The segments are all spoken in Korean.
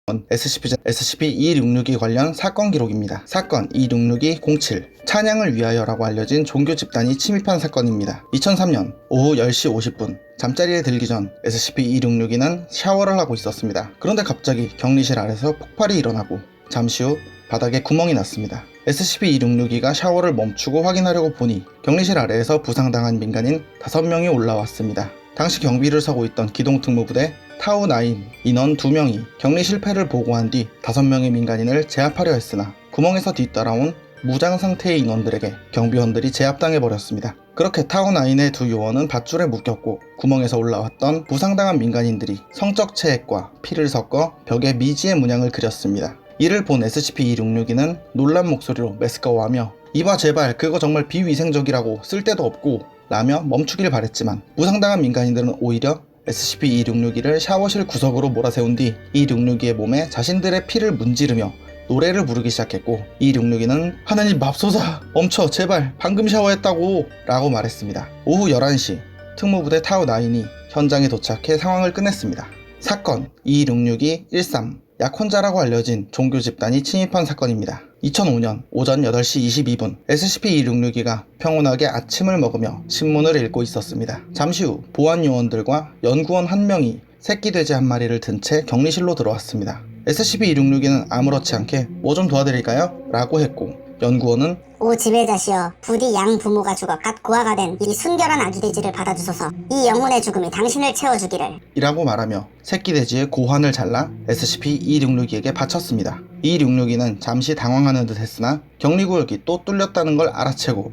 SCP-2662 관련 사건 기록입니다. 사건 2662-07 찬양을 위하여라고 알려진 종교 집단이 침입한 사건입니다. 2003년 오후 10시 50분 잠자리에 들기 전 SCP-2662는 샤워를 하고 있었습니다. 그런데 갑자기 격리실 아래서 폭발이 일어나고 잠시 후 바닥에 구멍이 났습니다. SCP-2662가 샤워를 멈추고 확인하려고 보니 격리실 아래에서 부상당한 민간인 5명이 올라왔습니다. 당시 경비를 서고 있던 기동특무부대 타우9 인원 2명이 격리 실패를 보고한 뒤 5명의 민간인을 제압하려 했으나 구멍에서 뒤따라온 무장 상태의 인원들에게 경비원들이 제압당해버렸습니다. 그렇게 타우9의 두 요원은 밧줄에 묶였고 구멍에서 올라왔던 부상당한 민간인들이 성적 체액과 피를 섞어 벽에 미지의 문양을 그렸습니다. 이를 본 SCP-2662는 놀란 목소리로 메스꺼워하며 이봐 제발 그거 정말 비위생적이라고 쓸데도 없고 라며 멈추길 바랬지만 부상당한 민간인들은 오히려 SCP-2662를 샤워실 구석으로 몰아세운 뒤 2662의 몸에 자신들의 피를 문지르며 노래를 부르기 시작했고 2662는 하느님 맙소사 멈춰 제발 방금 샤워했다고 라고 말했습니다. 오후 11시 특무부대 타우9이 현장에 도착해 상황을 끝냈습니다. 사건 2662-13 약혼자라고 알려진 종교 집단이 침입한 사건입니다. 2005년 오전 8시 22분 SCP-2662가 평온하게 아침을 먹으며 신문을 읽고 있었습니다. 잠시 후 보안 요원들과 연구원 1명이 새끼 돼지 한 마리를 든 채 격리실로 들어왔습니다. SCP-2662는 아무렇지 않게 뭐 좀 도와드릴까요? 라고 했고 연구원은 오 지배자시여 부디 양 부모가 죽어 갓 고아가 된 이 순결한 아기 돼지를 받아주소서. 이 영혼의 죽음이 당신을 채워주기를 이라고 말하며 새끼 돼지의 고환을 잘라 SCP-2662에게 바쳤습니다. 2662는 잠시 당황하는 듯 했으나 격리구역이 또 뚫렸다는 걸 알아채고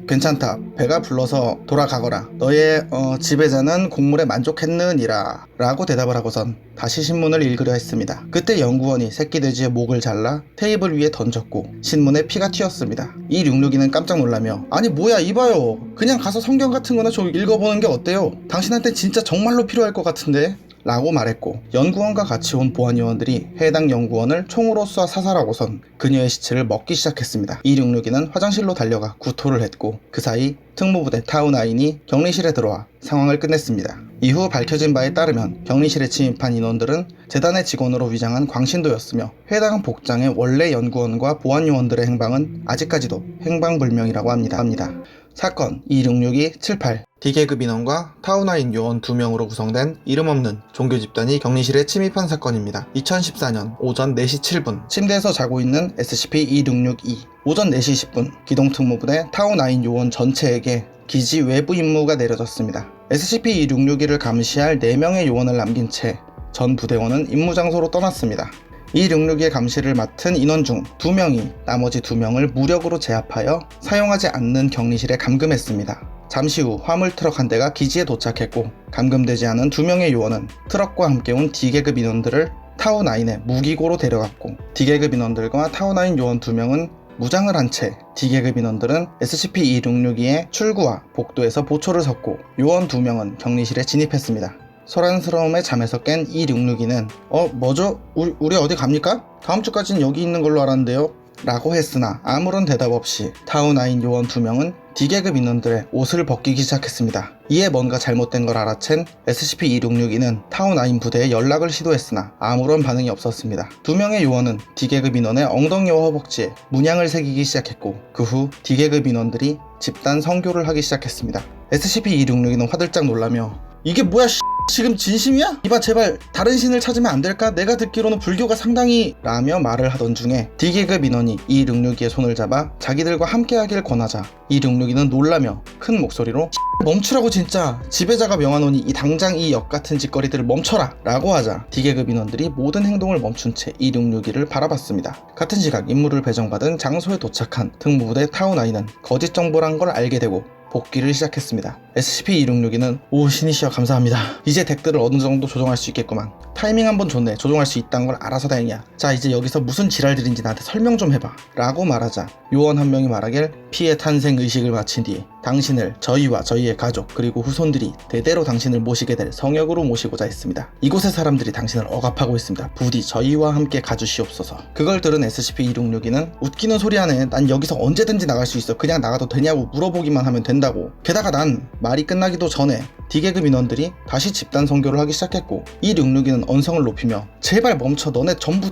괜찮다. 배가 불러서 돌아가거라. 너의 지배자는 곡물에 만족했느니라 라고 대답을 하고선 다시 신문을 읽으려 했습니다. 그때 연구원이 새끼 돼지의 목을 잘라 테이블 위에 던졌고 신문에 피가 튀었습니다. 2662는 깜짝 놀라며 아니 뭐야 이봐요. 그냥 가서 성경 같은 거나 좀 읽어보는 게 어때요? 당신한테 진짜 정말로 필요할 것 같은데? 라고 말했고 연구원과 같이 온 보안요원들이 해당 연구원을 총으로 쏴 사살하고선 그녀의 시체를 먹기 시작했습니다. 2662는 화장실로 달려가 구토를 했고 그 사이 특무부대 타우9이 격리실에 들어와 상황을 끝냈습니다. 이후 밝혀진 바에 따르면 격리실에 침입한 인원들은 재단의 직원으로 위장한 광신도였으며 해당 복장의 원래 연구원과 보안요원들의 행방은 아직까지도 행방불명이라고 합니다. 사건 2662-78 D계급 인원과 타우9 요원 2명으로 구성된 이름 없는 종교 집단이 격리실에 침입한 사건입니다. 2014년 오전 4시 7분 침대에서 자고 있는 SCP-2662 오전 4시 10분 기동특무부대 타우9 요원 전체에게 기지 외부 임무가 내려졌습니다. SCP-2662를 감시할 4명의 요원을 남긴 채 전 부대원은 임무 장소로 떠났습니다. 2662의 감시를 맡은 인원 중 2명이 나머지 2명을 무력으로 제압하여 사용하지 않는 격리실에 감금했습니다. 잠시 후 화물트럭 한 대가 기지에 도착했고 감금되지 않은 2명의 요원은 트럭과 함께 온 D계급 인원들을 타우9의 무기고로 데려갔고 D계급 인원들과 타우9 요원 2명은 무장을 한 채 D계급 인원들은 SCP-2662의 출구와 복도에서 보초를 섰고 요원 2명은 격리실에 진입했습니다. 소란스러움에 잠에서 깬 2662는 뭐죠? 우리 어디 갑니까? 다음 주까지는 여기 있는 걸로 알았는데요? 라고 했으나 아무런 대답 없이 타우9 요원 2명은 D계급 인원들의 옷을 벗기기 시작했습니다. 이에 뭔가 잘못된 걸 알아챈 SCP-2662는 타우9 부대에 연락을 시도했으나 아무런 반응이 없었습니다. 2명의 요원은 D계급 인원의 엉덩이와 허벅지에 문양을 새기기 시작했고 그 후 D계급 인원들이 집단 성교를 하기 시작했습니다. SCP-2662는 화들짝 놀라며 이게 뭐야 지금 진심이야? 이봐 제발 다른 신을 찾으면 안 될까? 내가 듣기로는 불교가 상당히 라며 말을 하던 중에 D계급 인원이 2662의 손을 잡아 자기들과 함께하길 권하자 2662는 놀라며 큰 목소리로 멈추라고 진짜 지배자가 명하노니 당장 이 역같은 짓거리들을 멈춰라 라고 하자 D계급 인원들이 모든 행동을 멈춘 채 2662를 바라봤습니다. 같은 시각 임무를 배정받은 장소에 도착한 특무부대 타우9은 거짓 정보란 걸 알게 되고 복귀를 시작했습니다. SCP-2662는 오 신이시여 감사합니다. 이제 덱들을 어느 정도 조정할 수 있겠구만. 타이밍 한번 좋네. 조정할 수 있다는 걸 알아서 다행이야. 자 이제 여기서 무슨 지랄들인지 나한테 설명 좀 해봐 라고 말하자 요원 한 명이 말하길 피의 탄생 의식을 마친 뒤에 당신을 저희와 저희의 가족 그리고 후손들이 대대로 당신을 모시게 될 성역으로 모시고자 했습니다. 이곳의 사람들이 당신을 억압하고 있습니다. 부디 저희와 함께 가주시옵소서. 그걸 들은 SCP-2662는 웃기는 소리 하네. 난 여기서 언제든지 나갈 수 있어. 그냥 나가도 되냐고 물어보기만 하면 된다고. 게다가 난 말이 끝나기도 전에 D계급 인원들이 다시 집단 선교를 하기 시작했고, E662는 언성을 높이며 제발 멈춰, 너네 전부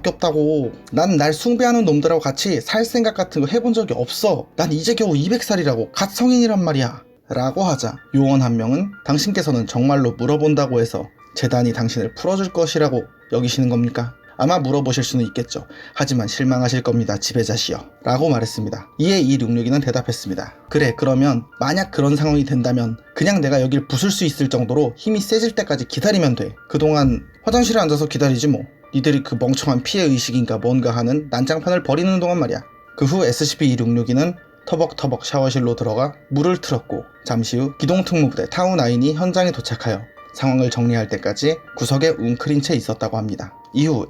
없다고. 난 날 숭배하는 놈들하고 같이 살 생각 같은 거 해본 적이 없어. 난 이제 겨우 200살이라고 갓 성인이란 말이야 라고 하자, 요원 한 명은 당신께서는 정말로 물어본다고 해서 재단이 당신을 풀어줄 것이라고 여기시는 겁니까? 아마 물어보실 수는 있겠죠. 하지만 실망하실 겁니다, 지배자시여 라고 말했습니다. 이에 E662는 대답했습니다. 그래, 그러면 만약 그런 상황이 된다면 그냥 내가 여길 부술 수 있을 정도로 힘이 세질 때까지 기다리면 돼. 그동안 화장실에 앉아서 기다리지 뭐. 니들이 그 멍청한 피해의식인가 뭔가 하는 난장판을 벌이는 동안 말이야. 그 후 SCP-2662는 터벅터벅 샤워실로 들어가 물을 틀었고, 잠시 후 기동특무부대 타우9이 현장에 도착하여 상황을 정리할 때까지 구석에 웅크린 채 있었다고 합니다. 이후